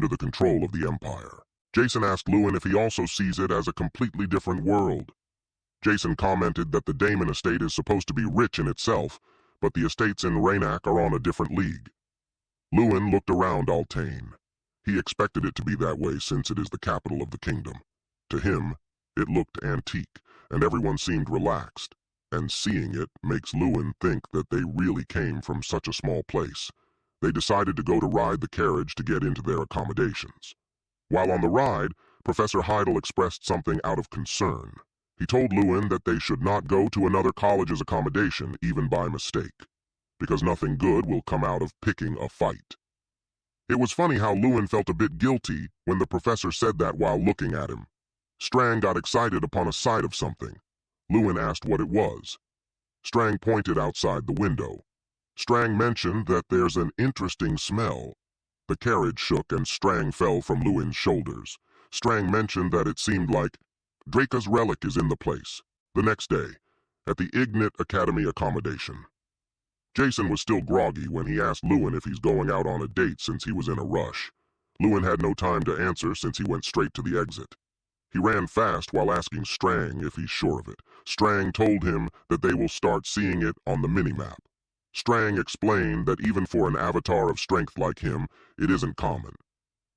under the control of the Empire. Jason asked Lewin if he also sees it as a completely different world. Jason commented that the Damon estate is supposed to be rich in itself, but the estates in Raynak are on a different league. Lewin looked around Altane. He expected it to be that way since it is the capital of the kingdom. To him, it looked antique, and everyone seemed relaxed, and seeing it makes Lewin think that they really came from such a small place. They decided to go to ride the carriage to get into their accommodations. While on the ride, Professor Heidel expressed something out of concern. He told Lewin that they should not go to another college's accommodation, even by mistake, because nothing good will come out of picking a fight. It was funny how Lewin felt a bit guilty when the professor said that while looking at him. Strang got excited upon a sight of something. Lewin asked what it was. Strang pointed outside the window. Strang mentioned that there's an interesting smell. The carriage shook and Strang fell from Lewin's shoulders. Strang mentioned that it seemed like Draca's relic is in the place. The next day, at the Ignit Academy accommodation. Jason was still groggy when he asked Lewin if he's going out on a date since he was in a rush. Lewin had no time to answer since he went straight to the exit. He ran fast while asking Strang if he's sure of it. Strang told him that they will start seeing it on the minimap. Strang explained that even for an avatar of strength like him, it isn't common.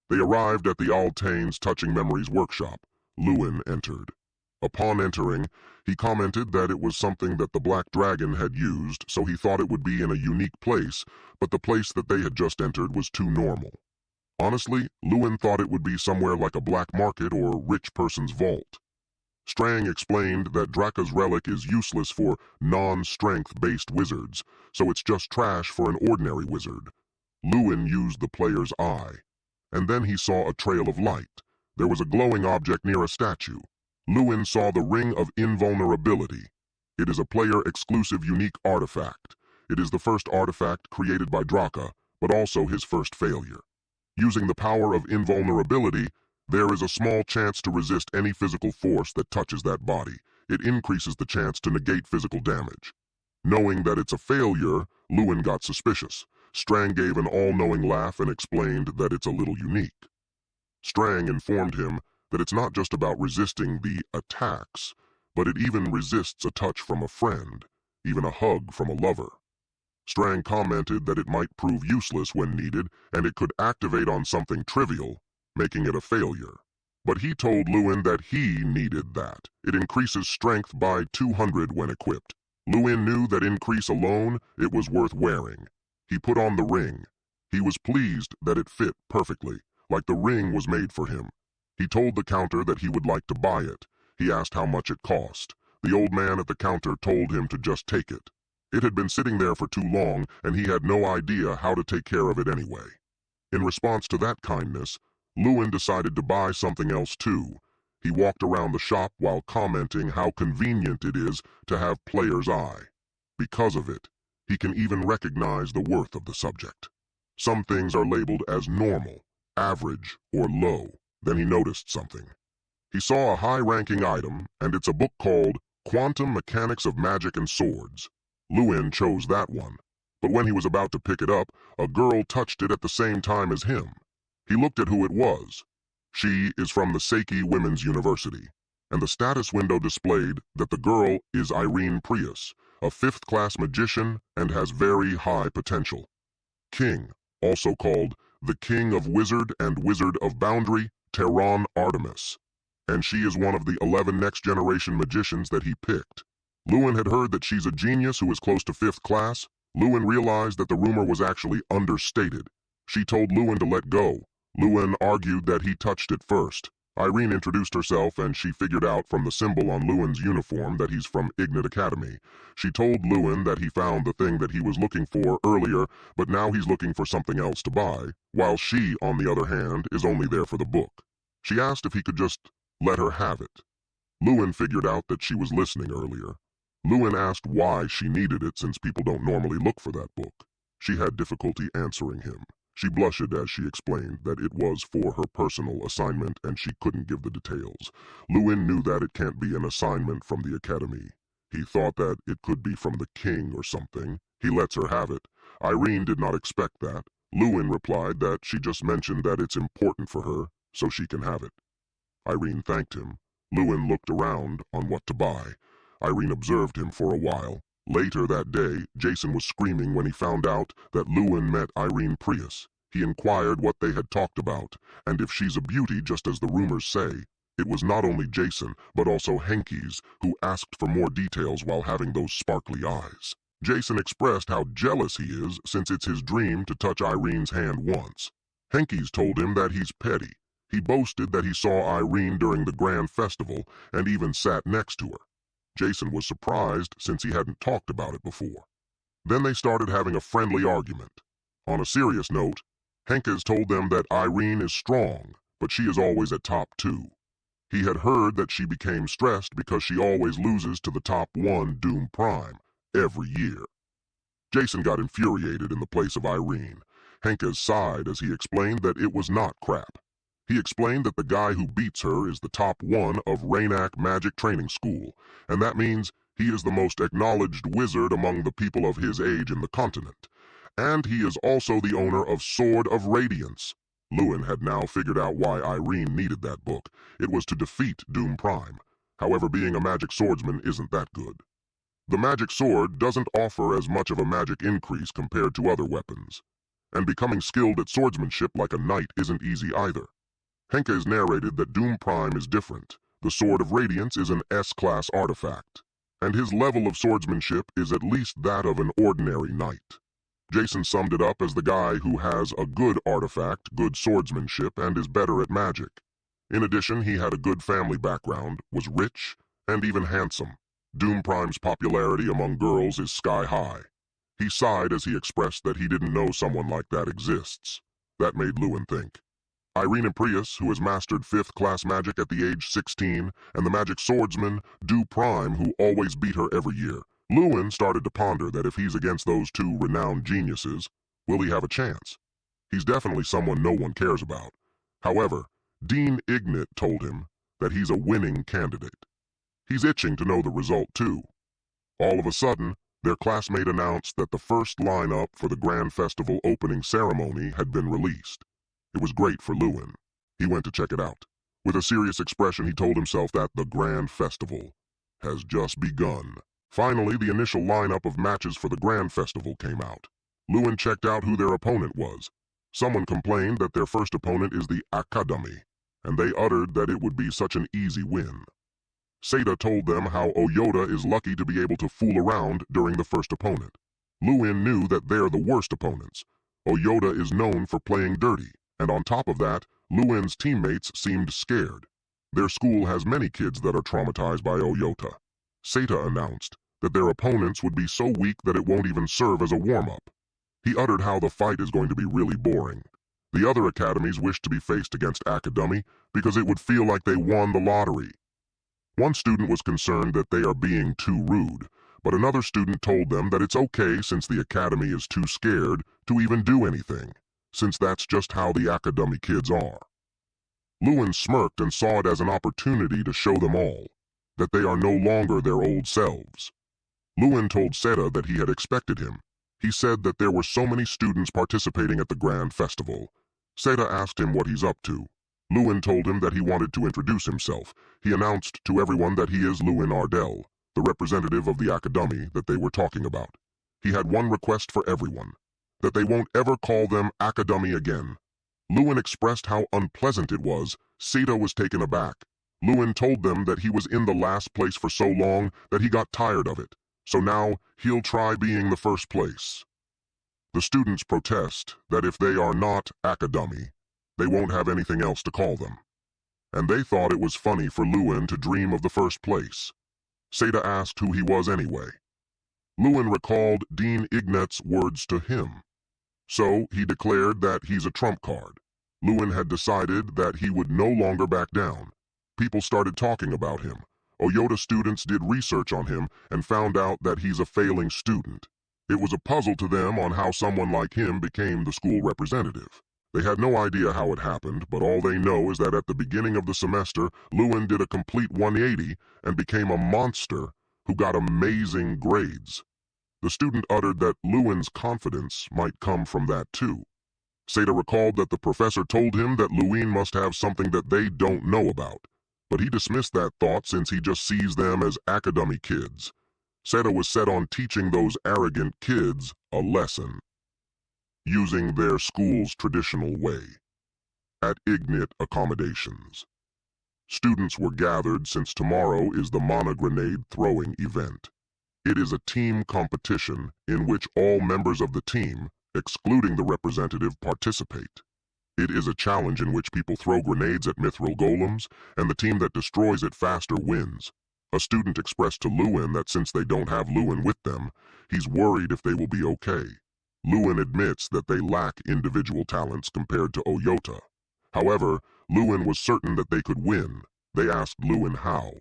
They arrived at the Altane's Touching Memories workshop. Lewin entered. Upon entering, he commented that it was something that the Black Dragon had used, so he thought it would be in a unique place, but the place that they had just entered was too normal. Honestly, Lewin thought it would be somewhere like a black market or rich person's vault. Strang explained that Draca's relic is useless for non-strength-based wizards, so it's just trash for an ordinary wizard. Lewin used the player's eye, and then he saw a trail of light. There was a glowing object near a statue. Lewin saw the Ring of Invulnerability. It is a player-exclusive unique artifact. It is the first artifact created by Draca, but also his first failure. Using the power of invulnerability, there is a small chance to resist any physical force that touches that body. It increases the chance to negate physical damage. Knowing that it's a failure, Lewin got suspicious. Strang gave an all-knowing laugh and explained that it's a little unique. Strang informed him that it's not just about resisting the attacks, but it even resists a touch from a friend, even a hug from a lover. Strang commented that it might prove useless when needed, and it could activate on something trivial, making it a failure. But he told Lewin that he needed that. It increases strength by 200 when equipped. Lewin knew that increase alone, it was worth wearing. He put on the ring. He was pleased that it fit perfectly, like the ring was made for him. He told the counter that he would like to buy it. He asked how much it cost. The old man at the counter told him to just take it. It had been sitting there for too long, and he had no idea how to take care of it anyway. In response to that kindness, Lewin decided to buy something else too. He walked around the shop while commenting how convenient it is to have player's eye. Because of it, he can even recognize the worth of the subject. Some things are labeled as normal, average, or low. Then he noticed something. He saw a high-ranking item, and it's a book called Quantum Mechanics of Magic and Swords. Lewin chose that one, but when he was about to pick it up, a girl touched it at the same time as him. He looked at who it was. She is from the Seiki Women's University, and the status window displayed that the girl is Irene Prius, a 5th-class magician and has very high potential. King, also called the King of Wizard and Wizard of Boundary, Tehran Artemis, and she is one of the 11 next-generation magicians that he picked. Lewin had heard that she's a genius who is close to 5th class. Lewin realized that the rumor was actually understated. She told Lewin to let go. Lewin argued that he touched it first. Irene introduced herself and she figured out from the symbol on Lewin's uniform that he's from Ignit Academy. She told Lewin that he found the thing that he was looking for earlier, but now he's looking for something else to buy, while she, on the other hand, is only there for the book. She asked if he could just let her have it. Lewin figured out that she was listening earlier. Lewin asked why she needed it since people don't normally look for that book. She had difficulty answering him. She blushed as she explained that it was for her personal assignment and she couldn't give the details. Lewin knew that it can't be an assignment from the academy. He thought that it could be from the king or something. He lets her have it. Irene did not expect that. Lewin replied that she just mentioned that it's important for her, so she can have it. Irene thanked him. Lewin looked around on what to buy. Irene observed him for a while. Later that day, Jason was screaming when he found out that Lewin met Irene Prius. He inquired what they had talked about, and if she's a beauty just as the rumors say. It was not only Jason, but also Henkies, who asked for more details while having those sparkly eyes. Jason expressed how jealous he is since it's his dream to touch Irene's hand once. Henkies told him that he's petty. He boasted that he saw Irene during the Grand Festival and even sat next to her. Jason was surprised since he hadn't talked about it before. Then they started having a friendly argument. On a serious note, Henkies told them that Irene is strong, but she is always at top 2. He had heard that she became stressed because she always loses to the top 1 Doom Prime every year. Jason got infuriated in the place of Irene. Henkies sighed as he explained that it was not crap. He explained that the guy who beats her is the top 1 of Rainak Magic Training School, and that means he is the most acknowledged wizard among the people of his age in the continent. And he is also the owner of Sword of Radiance. Lewin had now figured out why Irene needed that book. It was to defeat Doom Prime. However, being a magic swordsman isn't that good. The magic sword doesn't offer as much of a magic increase compared to other weapons. And becoming skilled at swordsmanship like a knight isn't easy either. Henkies narrated that Doom Prime is different. The Sword of Radiance is an S-class artifact, and his level of swordsmanship is at least that of an ordinary knight. Jason summed it up as the guy who has a good artifact, good swordsmanship, and is better at magic. In addition, he had a good family background, was rich, and even handsome. Doom Prime's popularity among girls is sky high. He sighed as he expressed that he didn't know someone like that exists. That made Lewin think. Irene Prius, who has mastered 5th class magic at the age 16, and the magic swordsman, Doom Prime, who always beat her every year. Lewin started to ponder that if he's against those 2 renowned geniuses, will he have a chance? He's definitely someone no one cares about. However, Dean Ignit told him that he's a winning candidate. He's itching to know the result too. All of a sudden, their classmate announced that the first lineup for the Grand Festival opening ceremony had been released. It was great for Lewin. He went to check it out. With a serious expression, he told himself that the Grand Festival has just begun. Finally, the initial lineup of matches for the Grand Festival came out. Lewin checked out who their opponent was. Someone complained that their first opponent is the Academy, and they uttered that it would be such an easy win. Seda told them how Oyota is lucky to be able to fool around during the first opponent. Lewin knew that they're the worst opponents. Oyota is known for playing dirty, and on top of that, Lewin's teammates seemed scared. Their school has many kids that are traumatized by Oyota. Seda announced that their opponents would be so weak that it won't even serve as a warm-up. He uttered how the fight is going to be really boring. The other academies wish to be faced against Academy because it would feel like they won the lottery. One student was concerned that they are being too rude, but another student told them that it's okay since the Academy is too scared to even do anything, since that's just how the Academy kids are. Lewin smirked and saw it as an opportunity to show them all that they are no longer their old selves. Lewin told Seda that he had expected him. He said that there were so many students participating at the Grand Festival. Seda asked him what he's up to. Lewin told him that he wanted to introduce himself. He announced to everyone that he is Lewin Ardell, the representative of the Academy that they were talking about. He had one request for everyone, that they won't ever call them Academy again. Lewin expressed how unpleasant it was. Seda was taken aback. Lewin told them that he was in the last place for so long that he got tired of it, so now he'll try being the first place. The students protest that if they are not Academy, they won't have anything else to call them. And they thought it was funny for Lewin to dream of the first place. Seda asked who he was anyway. Lewin recalled Dean Ignat's words to him. So he declared that he's a trump card. Lewin had decided that he would no longer back down. People started talking about him. Oyota students did research on him and found out that he's a failing student. It was a puzzle to them on how someone like him became the school representative. They had no idea how it happened, but all they know is that at the beginning of the semester, Lewin did a complete 180 and became a monster who got amazing grades. The student uttered that Lewin's confidence might come from that too. Seta recalled that the professor told him that Luin must have something that they don't know about, but he dismissed that thought since he just sees them as academy kids. Seta was set on teaching those arrogant kids a lesson, using their school's traditional way. At Ignit Accommodations, students were gathered since tomorrow is the Mana Grenade throwing event. It is a team competition in which all members of the team, excluding the representative, participate. It is a challenge in which people throw grenades at mithril golems, and the team that destroys it faster wins. A student expressed to Luin that since they don't have Luin with them, he's worried if they will be okay. Luin admits that they lack individual talents compared to Oyota. However, Luin was certain that they could win. They asked Luin how.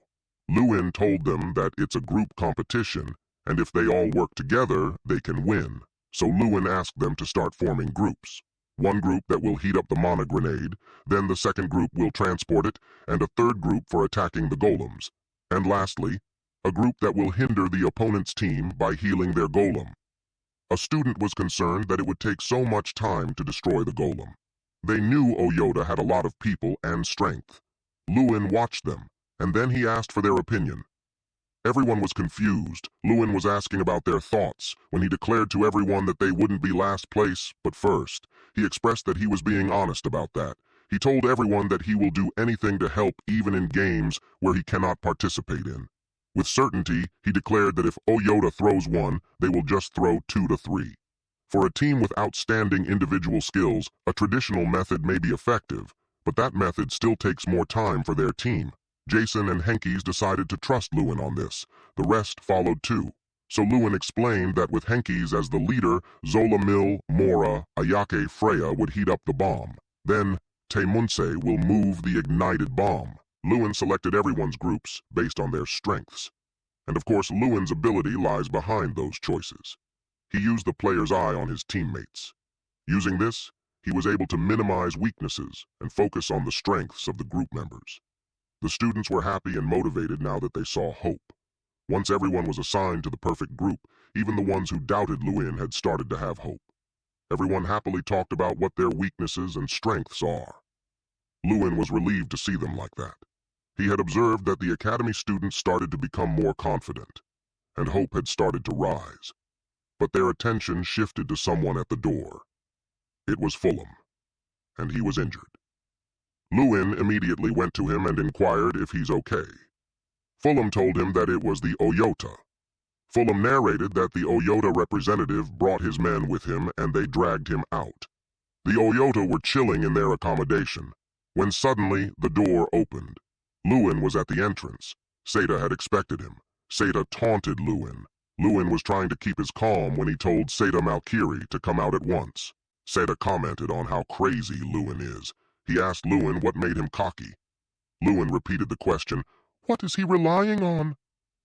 Luin told them that it's a group competition, and if they all work together, they can win. So Luin asked them to start forming groups. One group that will heat up the mana grenade, then the second group will transport it, and a third group for attacking the golems. And lastly, a group that will hinder the opponent's team by healing their golem. A student was concerned that it would take so much time to destroy the golem. They knew Oyota had a lot of people and strength. Luin watched them, and then he asked for their opinion. Everyone was confused. Luin was asking about their thoughts when he declared to everyone that they wouldn't be last place, but first. He expressed that he was being honest about that. He told everyone that he will do anything to help even in games where he cannot participate in. With certainty, he declared that if Oyota throws one, they will just throw 2 to 3. For a team with outstanding individual skills, a traditional method may be effective, but that method still takes more time for their team. Jason and Henkes decided to trust Luin on this. The rest followed too. So Luin explained that with Henkes as the leader, Zola Mill, Mora, Ayake Freya would heat up the bomb. Then, Teimunse will move the ignited bomb. Luin selected everyone's groups based on their strengths. And of course, Luin's ability lies behind those choices. He used the player's eye on his teammates. Using this, he was able to minimize weaknesses and focus on the strengths of the group members. The students were happy and motivated now that they saw hope. Once everyone was assigned to the perfect group, even the ones who doubted Luin had started to have hope. Everyone happily talked about what their weaknesses and strengths are. Luin was relieved to see them like that. He had observed that the academy students started to become more confident, and hope had started to rise. But their attention shifted to someone at the door. It was Fulham, and he was injured. Luin immediately went to him and inquired if he's okay. Fulham told him that it was the Oyota. Fulham narrated that the Oyota representative brought his men with him and they dragged him out. The Oyota were chilling in their accommodation, when suddenly the door opened. Luin was at the entrance. Seta had expected him. Seta taunted Luin. Luin was trying to keep his calm when he told Seta Malkiri to come out at once. Seta commented on how crazy Luin is. He asked Luin what made him cocky. Luin repeated the question, "What is he relying on?"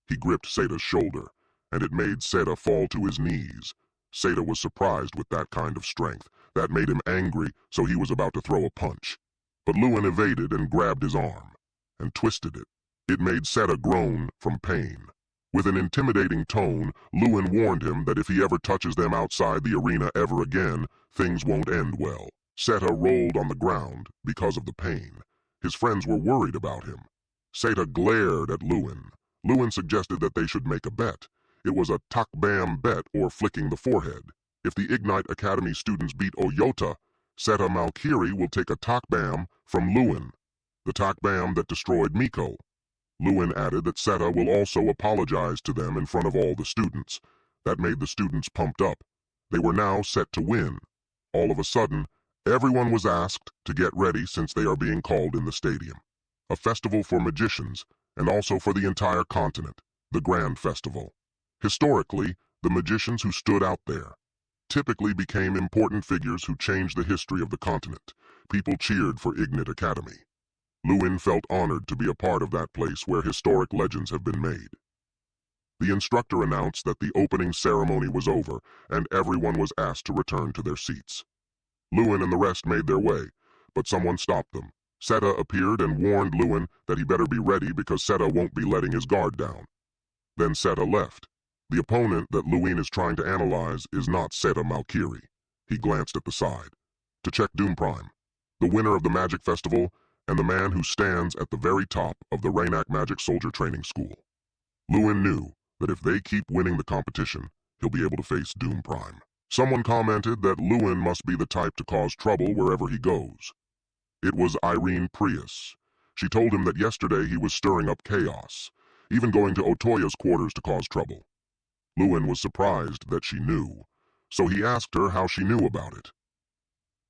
He gripped Seta's shoulder, and it made Seta fall to his knees. Seta was surprised with that kind of strength. That made him angry, so he was about to throw a punch. But Luin evaded and grabbed his arm, and twisted it. It made Seta groan from pain. With an intimidating tone, Luin warned him that if he ever touches them outside the arena ever again, things won't end well. Seta rolled on the ground because of the pain. His friends were worried about him. Seta glared at Luin. Luin suggested that they should make a bet. It was a takbam bet or flicking the forehead. If the Ignite Academy students beat Oyota, Seta Malkiri will take a takbam from Luin, the takbam that destroyed Miko. Luin added that Seta will also apologize to them in front of all the students. That made the students pumped up. They were now set to win. All of a sudden, everyone was asked to get ready since they are being called in the stadium. A festival for magicians, and also for the entire continent, the Grand Festival. Historically, the magicians who stood out there typically became important figures who changed the history of the continent. People cheered for Ignit Academy. Luin felt honored to be a part of that place where historic legends have been made. The instructor announced that the opening ceremony was over, and everyone was asked to return to their seats. Luin and the rest made their way, but someone stopped them. Seta appeared and warned Luin that he better be ready because Seta won't be letting his guard down. Then Seta left. The opponent that Luin is trying to analyze is not Seta Malkiri. He glanced at the side. to check Doom Prime, the winner of the Magic Festival and the man who stands at the very top of the Raynak Magic Soldier Training School. Lewin knew that if they keep winning the competition, he'll be able to face Doom Prime. Someone commented that Lewin must be the type to cause trouble wherever he goes. It was Irene Prius. She told him that yesterday he was stirring up chaos, even going to Otoya's quarters to cause trouble. Lewin was surprised that she knew, so he asked her how she knew about it.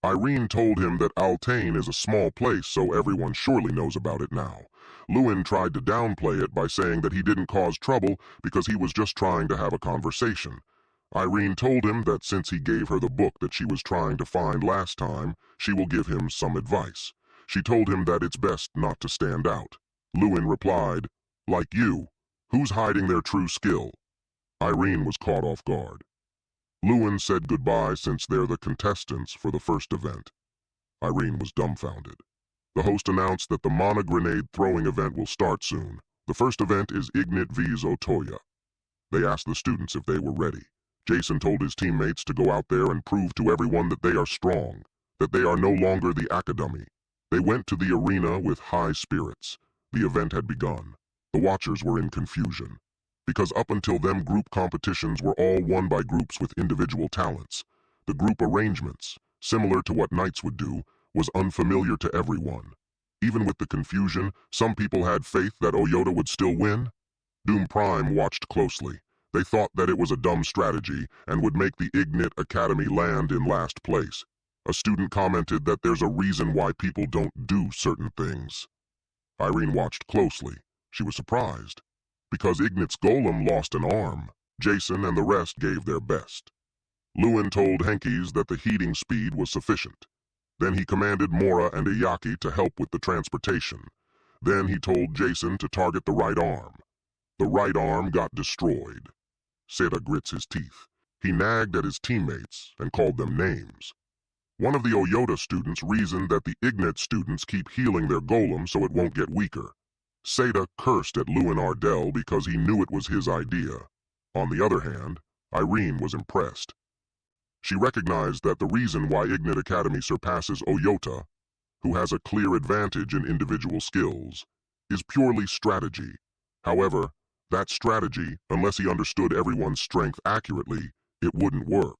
Irene told him that Altain is a small place, so everyone surely knows about it now. Lewin tried to downplay it by saying that he didn't cause trouble because he was just trying to have a conversation. Irene told him that since he gave her the book that she was trying to find last time, she will give him some advice. She told him that it's best not to stand out. Lewin replied, "Like you, who's hiding their true skill?" Irene was caught off guard. Lewin said goodbye since they're the contestants for the first event. Irene was dumbfounded. The host announced that the Mana grenade throwing event will start soon. The first event is Ignit vs Otoya. They asked the students if they were ready. Jason told his teammates to go out there and prove to everyone that they are strong, that they are no longer the Academy. They went to the arena with high spirits. The event had begun. The watchers were in confusion, because up until then group competitions were all won by groups with individual talents. The group arrangements, similar to what knights would do, was unfamiliar to everyone. Even with the confusion, some people had faith that Oyota would still win. Doom Prime watched closely. They thought that it was a dumb strategy and would make the Ignit Academy land in last place. A student commented that there's a reason why people don't do certain things. Irene watched closely. She was surprised. Because Ignit's golem lost an arm, Jason and the rest gave their best. Lewin told Henkes that the heating speed was sufficient. Then he commanded Mora and Iyaki to help with the transportation. Then he told Jason to target the right arm. The right arm got destroyed. Seda grits his teeth. He nagged at his teammates and called them names. One of the Oyota students reasoned that the Ignit students keep healing their golem so it won't get weaker. Seda cursed at Lewin Ardell because he knew it was his idea. On the other hand, Irene was impressed. She recognized that the reason why Ignit Academy surpasses Oyota, who has a clear advantage in individual skills, is purely strategy. However, that strategy, unless he understood everyone's strength accurately, it wouldn't work.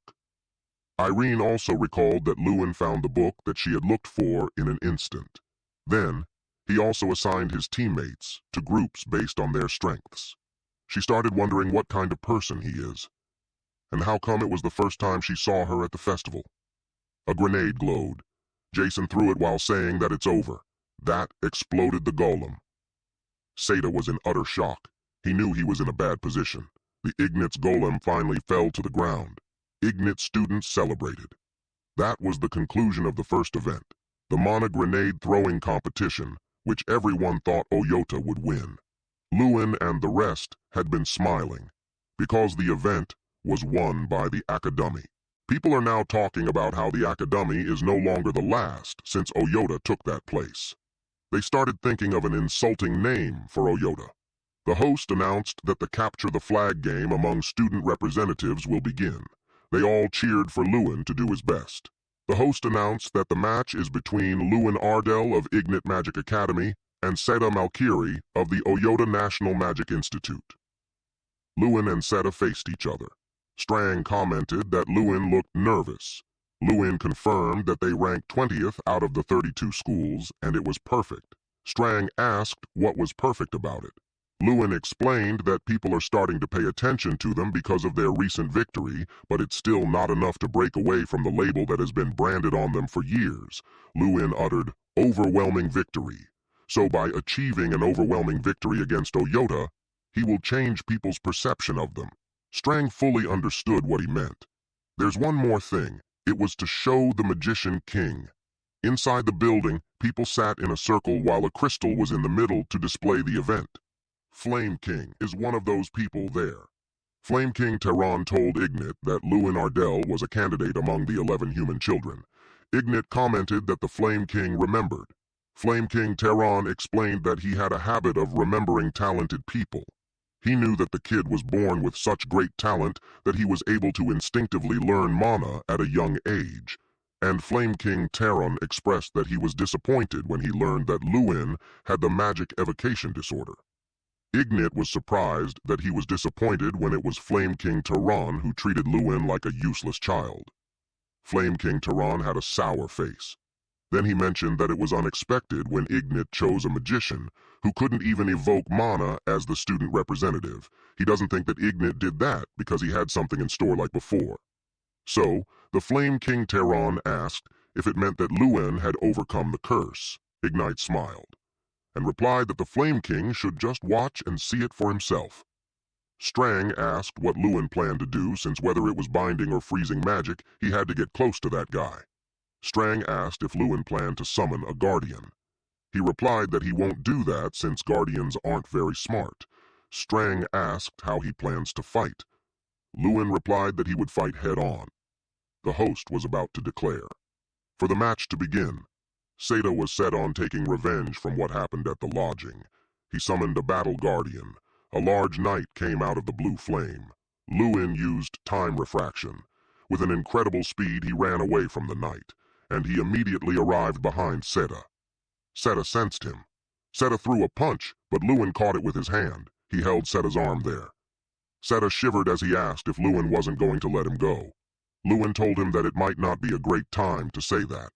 Irene also recalled that Lewin found the book that she had looked for in an instant. Then, he also assigned his teammates to groups based on their strengths. She started wondering what kind of person he is, and how come it was the first time she saw her at the festival. A grenade glowed. Jason threw it while saying that it's over. That exploded the golem. Seda was in utter shock. He knew he was in a bad position. The Ignit's golem finally fell to the ground. Ignit students celebrated. That was the conclusion of the first event, the Mana grenade throwing competition, which everyone thought Oyota would win. Lewin and the rest had been smiling, because the event was won by the Academy. People are now talking about how the Academy is no longer the last since Oyota took that place. They started thinking of an insulting name for Oyota. The host announced that the Capture the Flag game among student representatives will begin. They all cheered for Lewin to do his best. The host announced that the match is between Lewin Ardell of Ignit Magic Academy and Seda Malkiri of the Oyota National Magic Institute. Lewin and Seda faced each other. Strang commented that Lewin looked nervous. Lewin confirmed that they ranked 20th out of the 32 schools and it was perfect. Strang asked what was perfect about it. Lewin explained that people are starting to pay attention to them because of their recent victory, but it's still not enough to break away from the label that has been branded on them for years. Lewin uttered, "overwhelming victory." So by achieving an overwhelming victory against Oyota, he will change people's perception of them. Strang fully understood what he meant. There's one more thing. It was to show the Magician King. Inside the building, people sat in a circle while a crystal was in the middle to display the event. Flame King is one of those people there. Flame King Tehran told Ignit that Lewin Ardell was a candidate among the 11 human children. Ignit commented that the Flame King remembered. Flame King Tehran explained that he had a habit of remembering talented people. He knew that the kid was born with such great talent that he was able to instinctively learn mana at a young age. and Flame King Taron expressed that he was disappointed when he learned that Lewin had the Magic Evocation Disorder. Ignit was surprised that he was disappointed when it was Flame King Taron who treated Lewin like a useless child. Flame King Taron had a sour face. Then he mentioned that it was unexpected when Ignit chose a magician who couldn't even evoke mana as the student representative. He doesn't think that Ignit did that because he had something in store like before. So, the Flame King Taron asked if it meant that Lewin had overcome the curse. Ignite smiled, and replied that the Flame King should just watch and see it for himself. Strang asked what Lewin planned to do, since whether it was binding or freezing magic, he had to get close to that guy. Strang asked if Lewin planned to summon a guardian. He replied that he won't do that since guardians aren't very smart. Strang asked how he plans to fight. Lewin replied that he would fight head-on. The host was about to declare. For the match to begin, Seda was set on taking revenge from what happened at the lodging. He summoned a battle guardian. A large knight came out of the blue flame. Lewin used time refraction. With an incredible speed, he ran away from the knight, and he immediately arrived behind Seda. Seda sensed him. Seda threw a punch, but Lewin caught it with his hand. He held Seda's arm there. Seda shivered as he asked if Lewin wasn't going to let him go. Lewin told him that it might not be a great time to say that.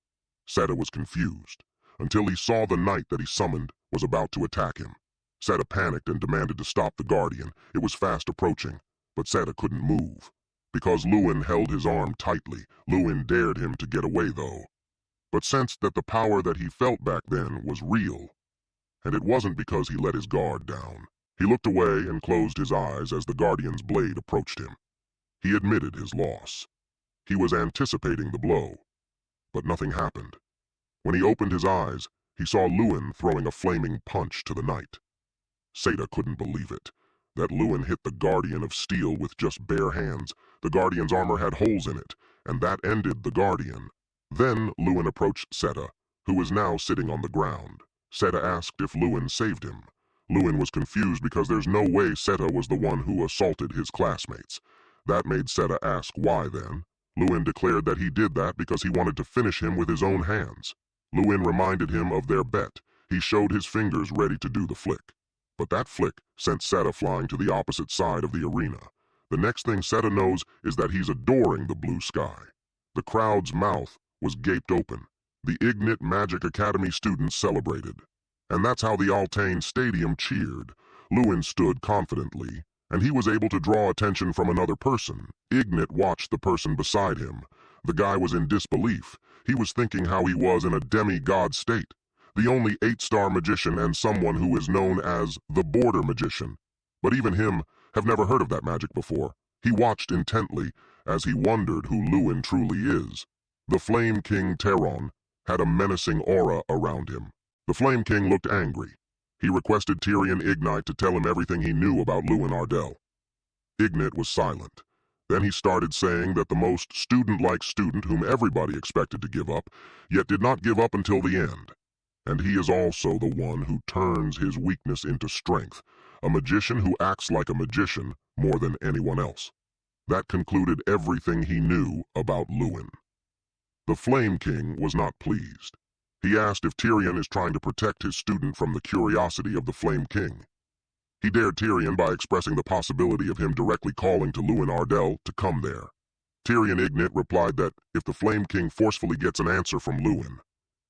Seda was confused, until he saw the knight that he summoned was about to attack him. Seda panicked and demanded to stop the guardian. It was fast approaching, but Seda couldn't move. Because Lewin held his arm tightly, Lewin dared him to get away though, but sensed that the power that he felt back then was real. And it wasn't because he let his guard down. He looked away and closed his eyes as the guardian's blade approached him. He admitted his loss. He was anticipating the blow, but nothing happened. When he opened his eyes, he saw Lewin throwing a flaming punch to the knight. Seda couldn't believe it, that Lewin hit the Guardian of Steel with just bare hands. The Guardian's armor had holes in it, and that ended the Guardian. Then Lewin approached Seda, who was now sitting on the ground. Seda asked if Lewin saved him. Lewin was confused because there's no way Seda was the one who assaulted his classmates. That made Seda ask why then. Lewin declared that he did that because he wanted to finish him with his own hands. Lewin reminded him of their bet. He showed his fingers ready to do the flick. But that flick sent Seda flying to the opposite side of the arena. The next thing Seda knows is that he's adoring the blue sky. The crowd's mouth was gaped open. The Ignit Magic Academy students celebrated. And that's how the Altane Stadium cheered. Lewin stood confidently, and he was able to draw attention from another person. Ignit watched the person beside him. The guy was in disbelief. He was thinking how he was in a demigod state. The only 8-star magician and someone who is known as the Border Magician. But even him have never heard of that magic before. He watched intently as he wondered who Lewin truly is. The Flame King Taron had a menacing aura around him. The Flame King looked angry. He requested Tyrion Ignite to tell him everything he knew about Lewin Ardell. Ignite was silent. Then he started saying that the most student-like student whom everybody expected to give up, yet did not give up until the end. And he is also the one who turns his weakness into strength, a magician who acts like a magician more than anyone else. That concluded everything he knew about Lewin. The Flame King was not pleased. He asked if Tyrion is trying to protect his student from the curiosity of the Flame King. He dared Tyrion by expressing the possibility of him directly calling to Lewin Ardell to come there. Tyrion Ignit replied that if the Flame King forcefully gets an answer from Lewin,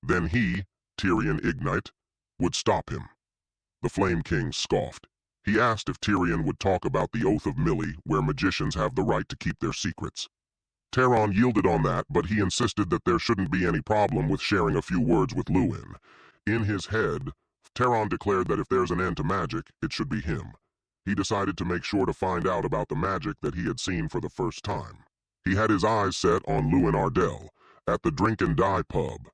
then he, Tyrion Ignite, would stop him. The Flame King scoffed. He asked if Tyrion would talk about the Oath of Millie, where magicians have the right to keep their secrets. Taron yielded on that, but he insisted that there shouldn't be any problem with sharing a few words with Lewin. In his head, Taron declared that if there's an end to magic, it should be him. He decided to make sure to find out about the magic that he had seen for the first time. He had his eyes set on Lewin Ardell, at the Drink and Die pub.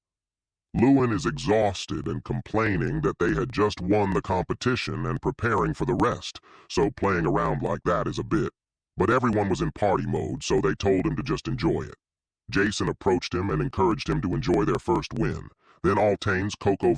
Lewin is exhausted and complaining that they had just won the competition and preparing for the rest, so playing around like that is a bit. But everyone was in party mode, so they told him to just enjoy it. Jason approached him and encouraged him to enjoy their first win. Then Altane's Coco